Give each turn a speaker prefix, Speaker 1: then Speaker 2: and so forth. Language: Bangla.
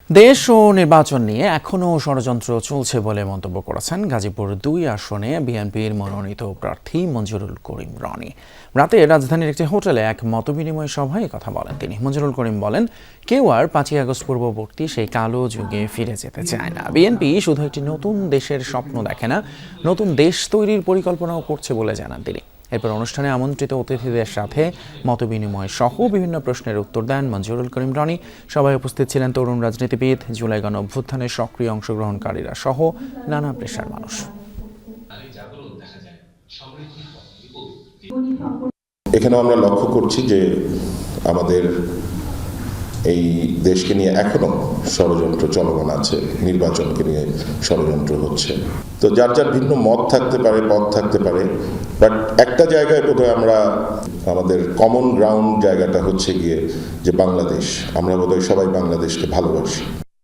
Speaker 1: দেশ ও নির্বাচন নিয়ে এখনও ষড়যন্ত্র চলছে বলে মন্তব্য করেছেন গাজীপুর ২ আসনে বিএনপির মনোনীত প্রার্থী মঞ্জুরুল করিম রনি। রাতে রাজধানীর একটি হোটেলে এক মতবিনিময় সভায় কথা বলেন তিনি। মঞ্জুরুল করিম বলেন, কেউ আর ৫ই আগস্ট পূর্ববর্তী সেই কালো যুগে ফিরে যেতে চায় না। বিএনপি শুধু একটি নতুন দেশের স্বপ্ন দেখে না, নতুন দেশ তৈরির পরিকল্পনাও করছে বলে জানান তিনি। এরপর অনুষ্ঠানে আমন্ত্রিত অতিথিদের সাথে মতবিনিময় সহ বিভিন্ন প্রশ্নের উত্তর দেন মঞ্জুরুল করিম রনি। সভায় উপস্থিত ছিলেন তরুণ রাজনীতিবিদ, জুলাই গণ অভ্যুত্থানে সক্রিয় অংশগ্রহণকারীরা সহ নানা পেশার মানুষ।
Speaker 2: এখানে আমরা লক্ষ্য করছি যে আমাদের এই দেশকে নিয়ে এখনো ষড়যন্ত্র চলমান আছে, নির্বাচনকে নিয়ে ষড়যন্ত্র হচ্ছে। তো যার যার ভিন্ন মত থাকতে পারে, পথ থাকতে পারে, বাট একটা জায়গায় বোধহয় আমরা আমাদের কমন গ্রাউন্ড জায়গাটা হচ্ছে গিয়ে যে বাংলাদেশ, আমরা বোধহয় সবাই বাংলাদেশকে ভালোবাসি।